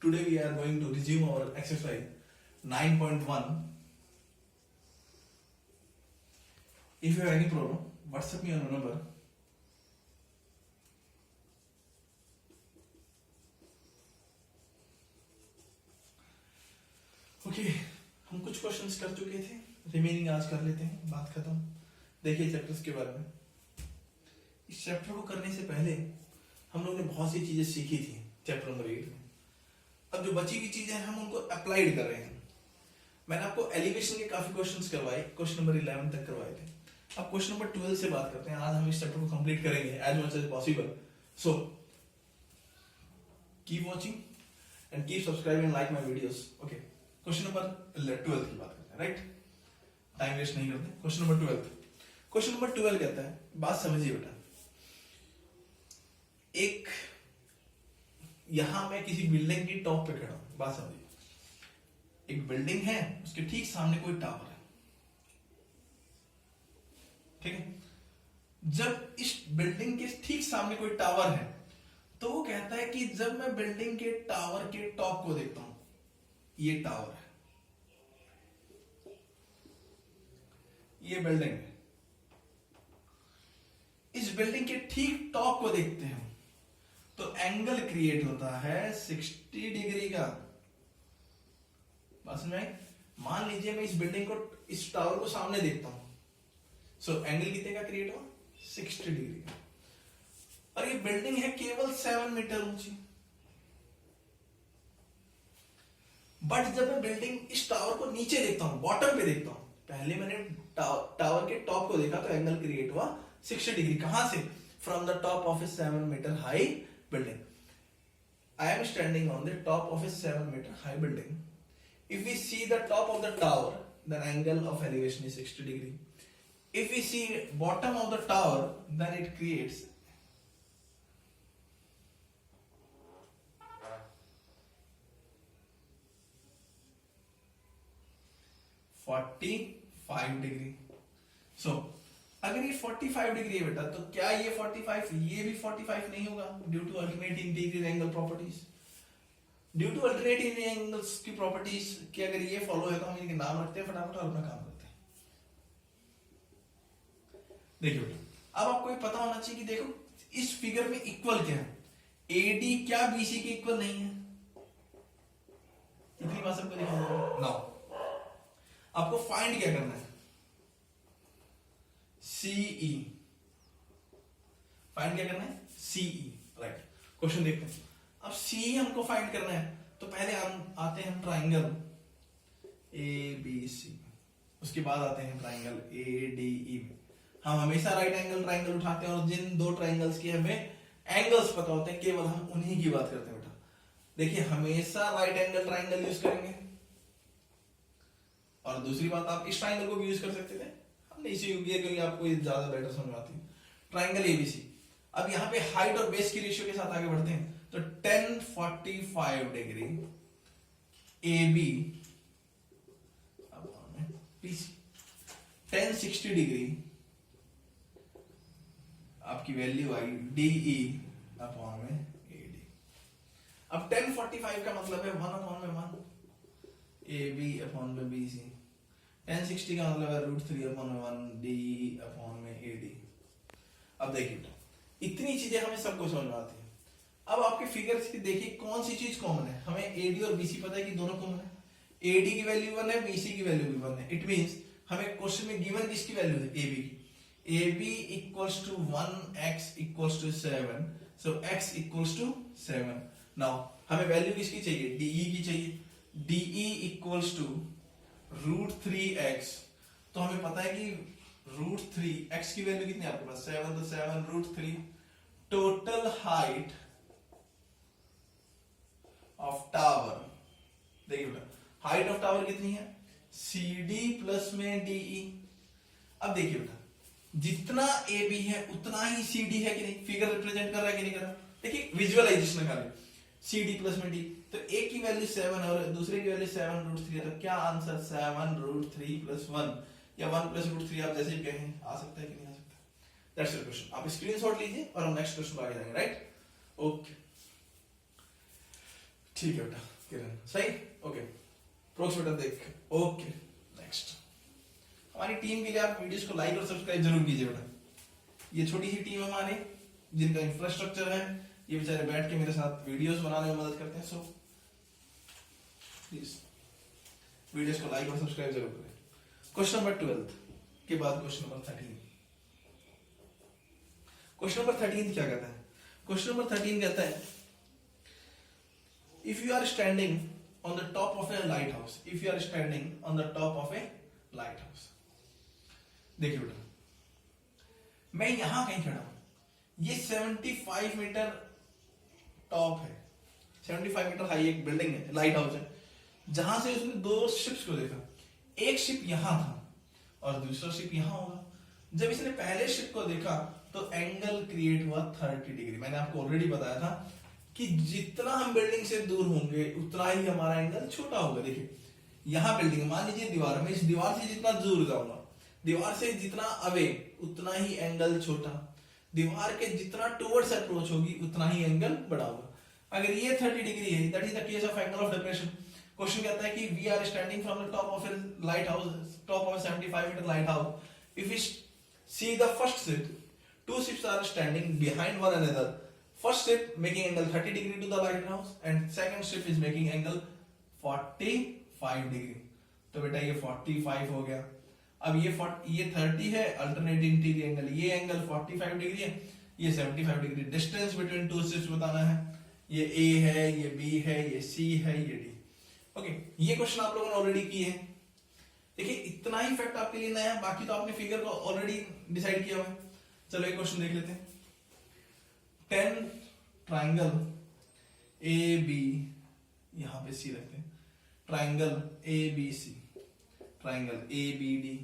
Today we are going to resume our exercise 9.1. If you have any problem, WhatsApp me on my number. Okay हम कुछ questions कर चुके थे, remaining आज कर लेते हैं, बात खत्म। देखिए चैप्टर्स के बारे में। इस चैप्टर को करने से पहले हम लोगों ने बहुत सी चीजें सीखी थी चैप्टर नंबर 8 में। अब जो बची हुई चीजें हैं हम उनको अप्लाइड कर रहे हैं। मैंने आपको एलिवेशन के काफी क्वेश्चंस करवाए, क्वेश्चन नंबर 11 तक करवाए थे। अब क्वेश्चन नंबर 12 से बात करते हैं। आज हम इस चैप्टर को कंप्लीट करेंगे as much as possible. So keep watching and keep subscribing and like my videos. Okay, question number 12 की बात करते हैं, राइट? टाइम वेस्ट नहीं करते। Question number 12। क्वेश्चन नंबर 12 कहता है, बात समझिए बेटा। एक यहां मैं किसी बिल्डिंग की टॉप पे खड़ा हूं, बात समझिए। एक बिल्डिंग है, उसके ठीक सामने कोई टावर है, ठीक है। जब इस बिल्डिंग के ठीक सामने कोई टावर है तो वो कहता है कि जब मैं बिल्डिंग के टावर के टॉप को देखता हूं, ये टावर है, ये बिल्डिंग है, इस बिल्डिंग के ठीक टॉप को देखते हैं तो एंगल क्रिएट होता है 60 डिग्री का। बस में मान लीजिए मैं इस बिल्डिंग को, इस टावर को सामने देखता हूं, सो एंगल कितने का क्रिएट हुआ? 60 डिग्री का। और ये बिल्डिंग है केवल 7 मीटर ऊंची। बट जब मैं बिल्डिंग इस टावर को नीचे देखता हूं, बॉटम पे देखता हूं, पहले मैंने टावर के टॉप को देखा तो एंगल क्रिएट हुआ 60 डिग्री। कहां से? From the top of a 7 metre high building. I am standing on the top of a 7 meter high building. If we see the top of the tower, then angle of elevation is 60 degree. If we see bottom of the tower, then it creates 45 degree. So अगर ये 45 degree है बेटा, तो क्या ये 45 ये भी 45 नहीं होगा? Due to alternating integral angle properties. Due to alternating angles की प्रॉपर्टीज कि अगर ये फॉलो है तो हम इनके नाम रखते हैं फटाफट और अपना काम करते हैं। देखिए बेटा, अब आपको ये पता होना चाहिए कि देखो इस फिगर में इक्वल क्या है। एडी क्या बीसी के इक्वल नहीं है? इतनी बात सबको दिखा दो। नाउ आपको फाइंड क्या करना है? सीई। फाइंड क्या करना है? CE, right. क्वेश्चन देखते हैं। अब सीई हमको फाइंड करना है तो पहले हम आते हैं ट्राइंगल ए बी सी, उसके बाद आते हैं ट्राइंगल ए डी ई। हम हमेशा राइट एंगल ट्राइंगल उठाते हैं और जिन दो ट्राइंगल्स की हमें एंगल्स पता होते हैं केवल हम उन्हीं की बात करते हैं बेटा। देखिए हमेशा राइट एंगल ट्राइंगल यूज करेंगे। और दूसरी बात, आप इस ट्राइंगल को भी यूज कर सकते थे, हमने इसी यूज किया क्योंकि आपको ये ज्यादा बेटर समझ आती है। Triangle ABC. अब यहाँ पे हाइट और बेस की रेशियो के साथ आगे बढ़ते हैं तो 1045 degree A B BC, 1060 degree आपकी वैल्यू आई डीई अपॉन में एडी। अब 1045 का मतलब है 1 अपॉन में 1 ए बी अपॉन में बी सी। 1060 का मतलब है √3 अपॉन में 1 डी अपॉन में एडी। अब देखिए इतनी चीजें हमें सबको समझ में आती है। अब आपके फिगर्स की देखिए कौन सी चीज कॉमन है। हमें एडी और बीसी पता है कि दोनों कॉमन है। एडी की वैल्यू 1 है, बीसी की वैल्यू भी 1 है। इट मींस हमें क्वेश्चन में गिवन किसकी वैल्यू है? एबी की। AB equals to 1, x equals to 7, so x equals to 7। Now हमें वैल्यू किसकी चाहिए? डीई की चाहिए। DE equals to √3x। तो हमें पता है कि √3 x की वैल्यू कितनी है आपके पास? 7, तो 7 √3। टोटल हाइट ऑफ टावर, देखिए बेटा हाइट ऑफ टावर कितनी है? CD प्लस में DE। अब देखिए बेटा जितना AB है उतना ही CD है कि नहीं? फिगर रिप्रेजेंट कर रहा है कि नहीं कर रहा? देखिए विजुअलाइजेशन कर रहे CD प्लस में D, तो एक की वैल्यू 7 और दूसरे की वैल्यू 7 √3 है, तो क्या आंसर 7 √3 प्लस 1 या 1 प्लस √3 आप जैसे भी कहें आ सकता है कि नहीं आ सकता? That's your question. आप स्क्रीनशॉट लीजिए और हम नेक्स्ट क्वेश्चन पर आगे जाएंगे, राइट? ओके ठीक है बेटा किरण सही। ओके प्रोक्स बेटा देख। ओके नेक्स्ट हमारी टीम के लिए आप वीडियोस को लाइक और सब्सक्राइब जरूर कीजिए बेटा। ये छोटी सी टीम है हमारी जिनका इंफ्रास्ट्रक्चर है, ये बेचारे बैठ के मेरे साथ वीडियोस बनाने में मदद करते हैं। सो प्लीज वीडियोस को लाइक और सब्सक्राइब जरूर करें। क्वेश्चन नंबर 12 के बाद क्वेश्चन नंबर 13। क्वेश्चन नंबर 13 क्या कहता है? क्वेश्चन नंबर 13 कहता है if you are standing on the top of a lighthouse, if you are standing on the top of a lighthouse. देखिए बेटा मैं यहां कहीं खड़ा हूं, ये 75 मीटर टॉप है, 75 मीटर हाई एक बिल्डिंग है, लाइट हाउस है, जहां से उसने दो शिप्स को देखा। एक शिप यहां था और दूसरा शिप यहां होगा। जब इसने पहले शिप को देखा तो एंगल क्रिएट हुआ 30 डिग्री। मैंने आपको ऑलरेडी बताया था कि जितना हम बिल्डिंग से दूर होंगे उतना ही हमारा एंगल छोटा होगा। देखिए यहां बिल्डिंग, मान लीजिए दीवार में, इस दीवार से जितना दूर जाऊंगा, दीवार से जितना अवे उतना ही एंगल छोटा, दीवार के जितना टुवर्ड्स अप्रोच होगी उतना ही एंगल बड़ा होगा। अगर ये 30 डिग्री है, that is the case of angle of definition. Question कहता है कि we are standing from the top of a lighthouse, top of 75 metre lighthouse. If we see the first ship, two ships are standing behind one another. First ship making angle 30 degree to the lighthouse and second ship is making angle 45 degree. तो बेटा ये 45 हो गया। अब ये 30 है alternate interior angle, ये angle 45 degree है, ये 75 degree. Distance between two ships बताना है, ये A है, ये B है, ये C है, ये D। ओके ये क्वेश्चन आप लोगों ने ऑलरेडी किए हैं। देखिए इतना ही फैक्ट आपके लिए नया है, बाकी तो आपने फिगर को ऑलरेडी डिसाइड किया हुआ है। चलो एक क्वेश्चन देख लेते हैं। 10 ट्राइंगल ए बी, यहां पे सी रखते हैं, triangle A B C, triangle A B D.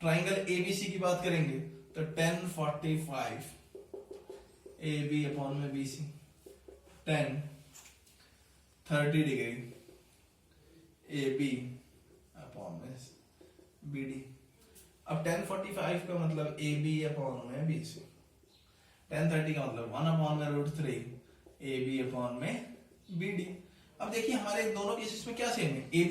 Triangle A B C की बात करेंगे तो 10 45 ए बी अपॉन में B C, 10 30 degree A B upon में बी डी। अब 10 45 का मतलब ए बी अपॉन में बी सी, 10 30 का मतलब 1 अपॉन में √3 ए बी अपॉन में बी डी। अब देखिए हमारे दोनों केसेस में क्या सेम है, ए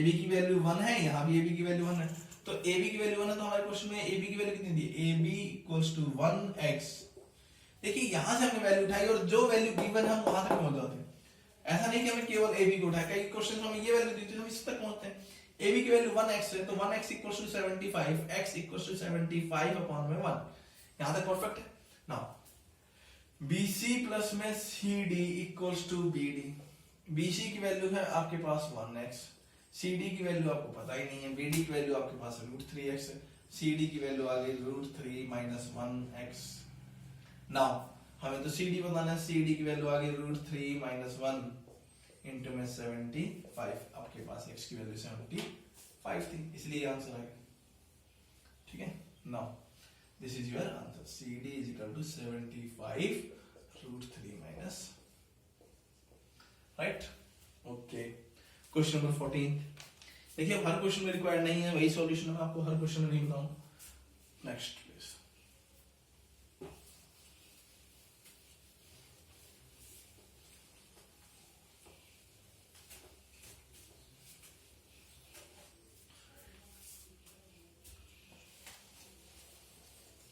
बी की वैल्यू 1 है, यहाँ भी ए बी की वैल्यू 1 है, तो ए बी की वैल्यू 1 है तो हमारे क्वेश्चन में ए बी की वैल्यू कितनी दी, A B equals to 1x। देखिए यहां से हमने वैल्यू उठाई और जो वैल्यू गिवन है हम वहां तक पहुंच जाते हैं। ऐसा नहीं कि हमें केवल ए बी को उठाया, कई क्वेश्चन में हमें ये वैल्यू दी थी हम इस तक पहुंचते हैं। ए बी की वैल्यू 1x है तो 1x equals to 75, x equals to 75 upon में 1। यहां तक परफेक्ट है। नाउ BC प्लस में CD equals to BD। BC की वैल्यू है आपके पास 1x, CD की वैल्यू आपको पता ही नहीं है, BD की वैल्यू आपके पास √3x है, CD की वैल्यू आ गई √3 माइनस 1x। नाउ हमें तो CD बताना है, CD की वैल्यू आ गई √3 माइनस 1 इंटू में 75, आपके पास x की वैल्यू 75 थी इसलिए आंसर आ गया। ठीक है, now this is your answer, CD is equal to 75 √3 minus, right. Okay question number 14। देखिए हर क्वेश्चन में रिक्वायर्ड नहीं है वही सॉल्यूशन मैं आपको हर क्वेश्चन में नहीं बताऊं। Next please.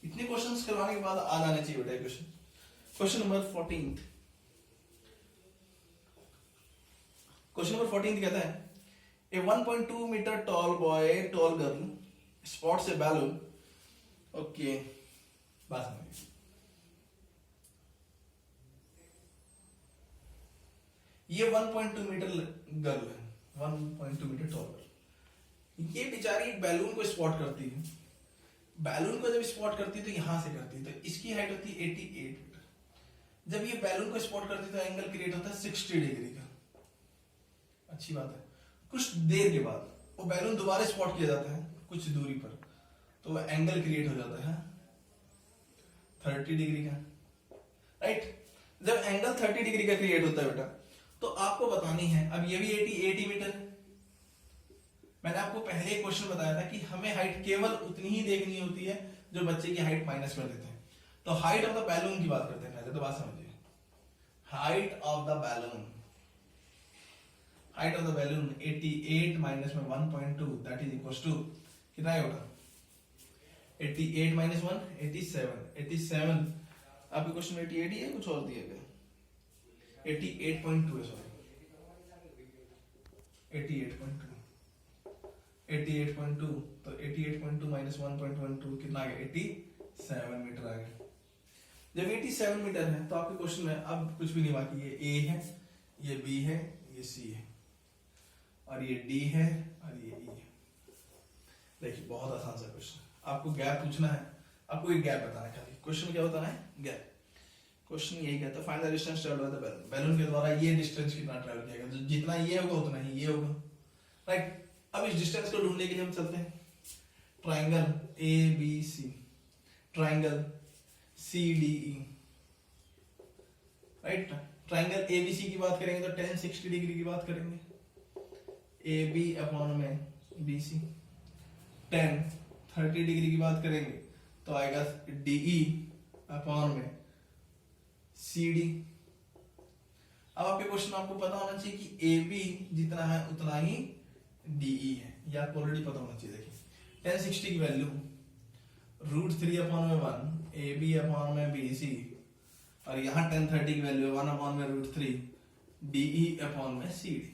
इतने क्वेश्चंस करवाने के बाद आ जाने चाहिए बेटा question. Question number 14। Question number 14 कहता है A 1.2 metre tall boy tall girl spots a balloon. Okay बात समझिए, ये 1.2 मीटर गर्ल है, 1.2 मीटर टॉल गर्ल, ये बेचारी बैलून को स्पॉट करती है। बैलून को जब स्पॉट करती है तो यहां से करती है, तो इसकी हाइट होती है 88 मीटर। जब ये बैलून को स्पॉट करती है तो एंगल क्रिएट होता है 60 डिग्री का। अच्छी बात है। कुछ देर के बाद वो बैलून दोबारा स्पॉट किया जाता है कुछ दूरी पर, तो वो एंगल क्रिएट हो जाता है 30 डिग्री का, राइट। जब एंगल 30 डिग्री का क्रिएट होता है बेटा तो आपको बतानी है, अब ये भी 80 मीटर है। मैंने आपको पहले एक क्वेश्चन बताया था कि हमें हाइट केवल उतनी ही देखनी होती है जो बच्चे की हाइट माइनस कर देते हैं। तो हाइट ऑफ द बैलून की बात करते हैं पहले, तो बात समझिए। Height of the balloon height of the balloon 88 minus में 1.2 दैट इज इक्वल टू कितना होगा 88 माइनस 1 87 आपके क्वेश्चन में 88 ही है कुछ और दिया गया 88.2 है सॉरी 88.2 तो 88.2 माइनस 1.12 कितना आ गया 87 मीटर आ गया। जब 87 मीटर है तो आपके क्वेश्चन में अब कुछ भी नहीं बाकी, ये ए है, ये बी है, ये सी है और ये डी है और ये ई है। देखिए बहुत आसान सा क्वेश्चन, आपको गैप पूछना है, आपको एक गैप बताना है खाली। क्वेश्चन क्या बताना है? गैप। क्वेश्चन यही कहता है find the distance travelled by the balloon. Balloon के द्वारा ये डिस्टेंस कितना ट्रैवल किया गया, तो जितना ये होगा उतना ही ये होगा, राइट। अब इस डिस्टेंस को ढूंढने के लिए हम चलते हैं triangle A B C, triangle C D E, right. Triangle A B C की बात करेंगे तो tan 60 डिग्री की बात करेंगे, ए बी अपॉन में बी सी। tan 30 डिग्री की बात करेंगे तो आएगा डीई अपॉन में सी डी। अब आपके क्वेश्चन में आपको पता होना चाहिए कि ए बी जितना है उतना ही डीई है, ये आपको ऑलरेडी पता होना चाहिए। देखिए tan 60 की वैल्यू √3 अपॉन में 1 ए बी अपॉन में बी सी और यहाँ tan 30 की वैल्यू 1 अपॉन में √3 डीई अपॉन में सी डी।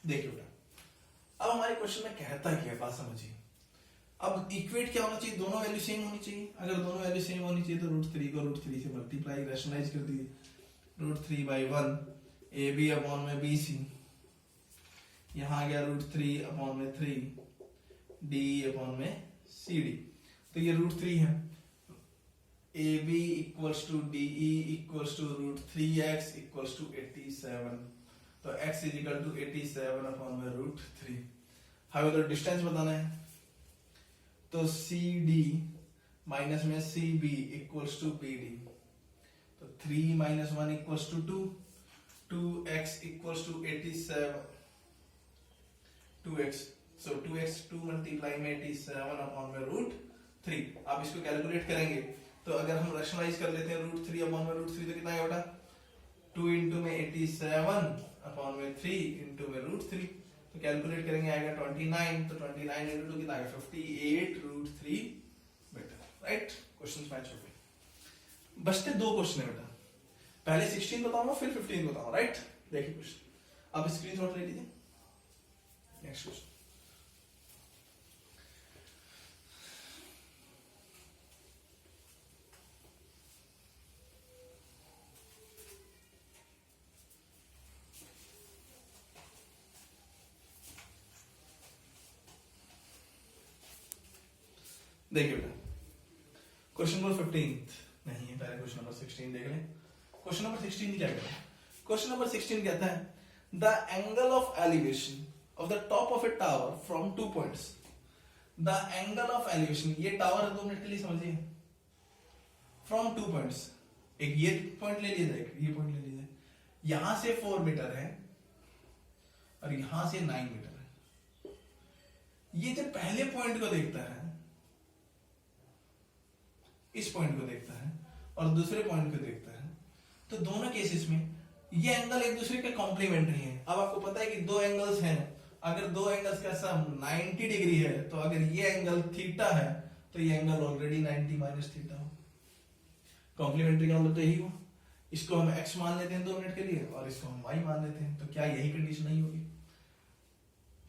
देखिए बेटा अब हमारे क्वेश्चन में कहता है क्या, बात समझिए। अब इक्वेट क्या होना चाहिए, दोनों वैल्यू सेम होनी चाहिए। अगर दोनों वैल्यू सेम होनी चाहिए तो √3 को √3 से मल्टीप्लाई रैशनलाइज कर दीजिए, √3/1 ए बी अपॉन में बी सी, यहाँ आ गया √3 अपॉन में 3 डी अपॉन में सी डी। तो ये √3 है, A B equals to D E equals to √3x equals to 87, तो x is equal to 87 upon में √3। हमें तो डिस्टेंस बताना है, तो सी डी माइनस में C B equals to B D, तो 3 minus 1 equals to 2, 2x equals to 87, 2x, so 2x 2 multiply में 87 अपॉन में √3। आप इसको कैलकुलेट करेंगे तो अगर हम रैशनलाइज कर लेते हैं √3 अपॉन में √3 तो कितना होगा 2 इंटू में 87 अपॉन में 3 इंटू में √3, तो कैलकुलेट करेंगे आएगा 29, तो 29 इंटू कितना आएगा 58 √3 मीटर, राइट। क्वेश्चन मैच हो गए। बचते दो क्वेश्चन है बेटा, पहले 16 बताऊंगा फिर 15 बताऊंगा, राइट। देखिए क्वेश्चन, आप स्क्रीनशॉट ले लीजिए। नेक्स्ट क्वेश्चन, देखिए बेटा क्वेश्चन नंबर 15 नहीं है, पहले क्वेश्चन नंबर 16 देख लें। क्वेश्चन नंबर 16 क्या कहता है? क्वेश्चन नंबर 16 कहता है the angle of elevation of the top of a tower from 2 points. The angle of elevation, ये टावर है 2 मिनट के लिए समझिए, फ्रॉम 2 पॉइंट्स, एक ये पॉइंट ले लीजिए, एक ये पॉइंट ले लीजिए, यहां से 4 मीटर है और यहां से 9 मीटर है। ये जब पहले पॉइंट को देखता है, इस पॉइंट को देखता है और दूसरे पॉइंट को देखता है, तो दोनों केसेस में ये एंगल एक दूसरे के कॉम्प्लीमेंट्री हैं। अब आपको पता है कि दो एंगल्स हैं, अगर दो एंगल्स का सम 90 डिग्री है तो अगर ये एंगल थीटा है तो ये एंगल ऑलरेडी 90 माइनस थीटा हो, कॉम्प्लीमेंट्री का मतलब तो यही हो। इसको हम x मान लेते हैं 2 मिनट के लिए और इसको हम y मान लेते हैं, तो क्या यही कंडीशन नहीं होगी?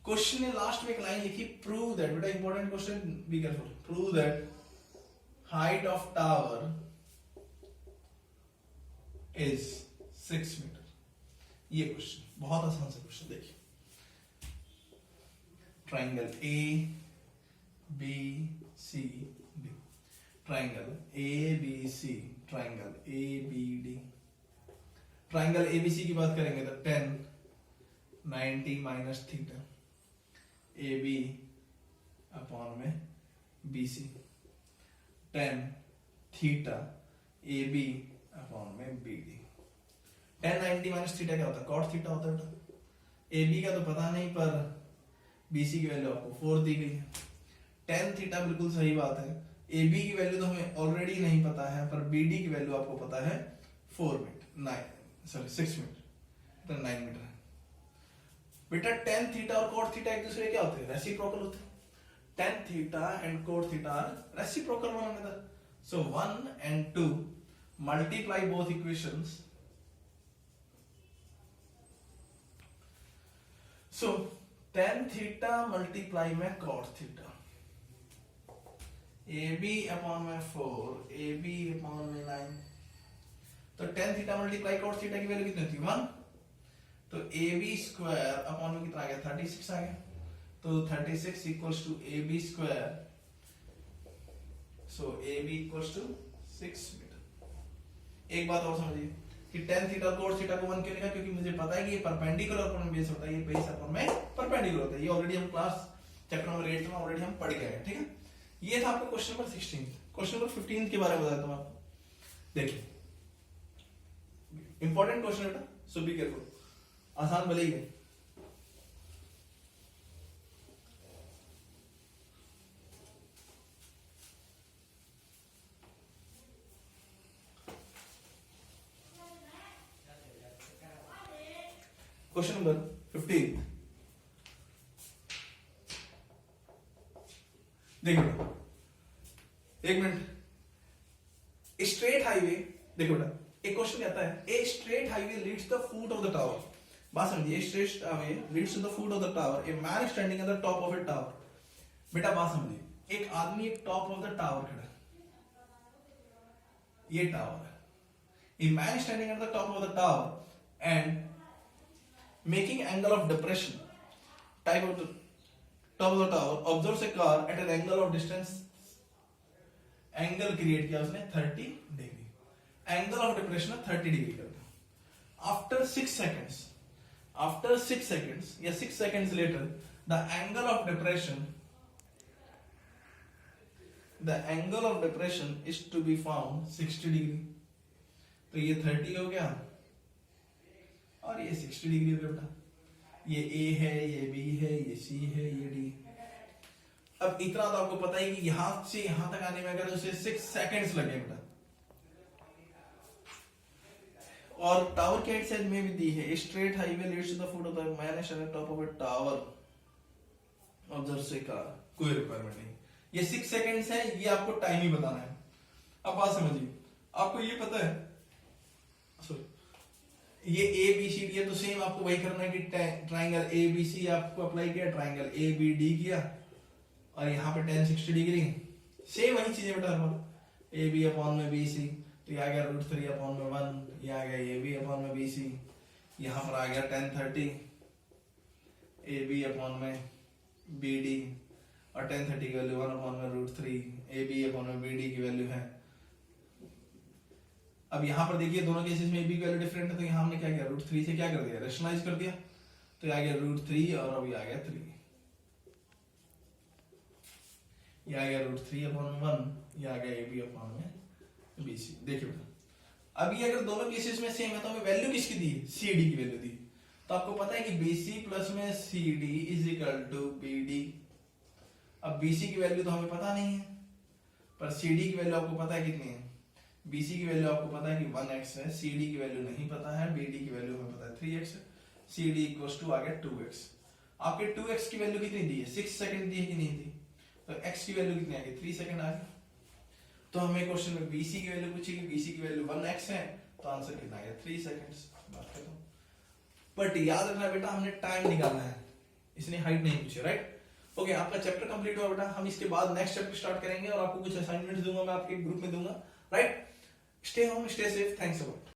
क्वेश्चन ने लास्ट में एक लाइन लिखी, प्रूव दैट, बेटा important question, be careful, prove that height of tower is 6 metre. ये क्वेश्चन बहुत आसान सा क्वेश्चन, देखिए triangle A B C D, triangle A B C, triangle A B D. Triangle A B C की बात करेंगे तो 10 90 minus theta A B upon में B C, tan theta A B upon में B D. tan 90 minus theta क्या होता है? cot theta होता है बेटा। ए बी का तो पता नहीं, पर बी सी की वैल्यू आपको 4 दी गई है। tan थीटा बिल्कुल सही बात है, ए बी की वैल्यू तो हमें ऑलरेडी नहीं पता है, पर बी डी की वैल्यू आपको पता है 6 मीटर, तो 9 मीटर है। बेटा tan थीटा और cot थीटा एक दूसरे क्या होते हैं, रेसिप्रोकल होते हैं. Tan theta and cot theta are reciprocal one another. So 1 and 2 multiply both equations. So tan theta multiply में cot theta. AB upon में 4, AB upon में 9. तो tan theta multiply cot theta की वैल्यू कितनी होती है 1. तो AB स्क्वायर अपॉन में कितना आ गया 36 आ गया. तो 36 equals to AB square. So AB equals to 6 metre. एक बात और समझिए कि tan थीटा और cos थीटा को 1 क्यों लिखा, क्योंकि मुझे पता है कि ये परपेंडिकुलर अपॉन बेस होता है, ये बेस अपॉन में परपेंडिकुलर होता है. ये ऑलरेडी हम क्लास चैप्टर नंबर 8 में ऑलरेडी हम पढ़ गए हैं. ठीक है, ये था आपका क्वेश्चन नंबर 16. क्वेश्चन नंबर 15 के बारे में बताता हूं आपको. देखिए इंपॉर्टेंट क्वेश्चन बेटा, सो बी केयरफुल. आसान भले ही है. Question number 15. देखो बेटा, एक मिनट. स्ट्रेट हाईवे, देखो बेटा एक क्वेश्चन कहता है a straight highway leads the foot of the tower. बात समझिए, straight highway leads to the foot of the tower. A man standing at the top of a tower. बेटा बात समझिए, एक आदमी एक टॉप ऑफ द टावर खड़ा है. ये टावर है. ए man standing at the top of the tower and making angle of depression type of the top of the tower observes a car at an angle of distance. angle create किया उसने 30 degree. angle of depression 30 degree कर दिया. after 6 seconds या 6 seconds later the angle of depression is to be found 60 degree. तो ये 30 हो गया और ये 60 डिग्री हो गया बेटा. ये A है, ये B है, ये C है, ये D. अब इतना तो आपको पता है कि यहां से यहां तक आने में अगर उसे 6 सेकंड्स लगे बेटा. और टावर की हाइट साइज में भी दी है. Straight highway leads to the foot of the man standing at top of a tower observe से कार. कोई रिक्वायरमेंट नहीं. ये 6 सेकंड्स है, ये आपको टाइम ही बताना है. अब बात समझिए, आपको ये पता है सॉरी ये ए बी सी डी है, तो सेम आपको वही करना है कि ट्राइंगल ए बी सी आपको अप्लाई किया, ट्राइंगल ए बी डी किया और यहाँ पे tan 60 डिग्री. सेम वही चीजें बेटा. ए बी अपॉन में बी सी, तो ये आ गया √3 अपॉन में 1. ये आ गया ए बी अपॉन में बी सी. यहाँ पर आ गया tan 30 ए बी अपॉन में बी डी और tan 30 की वैल्यू 1 अपॉन में √3 ए बी अपॉन में बी डी की वैल्यू है. अब यहां पर देखिए दोनों केसेस में बी की वैल्यू डिफरेंट है, तो यहां हमने क्या किया √3 से क्या कर दिया, रेशनलाइज कर दिया. तो ये आ गया √3 और अभी आ गया 3. ये आ गया √3 अपॉन 1. ये आ गया AB अपॉन में BC. देखिए बेटा अब ये अगर दोनों केसेस में सेम है तो हमें वैल्यू किसकी दी है, CD की वैल्यू दी. तो आपको पता है कि BC प्लस में CD is equal to BD. अब BC की वैल्यू तो हमें पता नहीं है, पर CD की वैल्यू आपको पता है कितनी है. BC की वैल्यू आपको पता है कि 1x है. CD की वैल्यू नहीं पता है. BD की वैल्यू हमें पता है 3x है. CD इक्वल्स टू आ गया 2x. आपके 2x की वैल्यू कितनी दी है, 6 सेकंड दी है कि नहीं दी. तो x की वैल्यू कितनी आ गई 3 सेकंड आ गई. तो हमें क्वेश्चन में BC की वैल्यू पूछी कि BC की वैल्यू 1x है, तो आंसर कितना आ गया 3 सेकंड्स. बात खत्म. बट याद रखना बेटा हमने टाइम निकालना है, इसने हाइट नहीं पूछी. राइट. ओके, आपका चैप्टर कंप्लीट हुआ बेटा. हम इसके बाद नेक्स्ट चैप्टर स्टार्ट करेंगे और आपको कुछ असाइनमेंट्स दूंगा, मैं आपके ग्रुप में दूंगा. Right. Stay home, stay safe. Thanks a lot.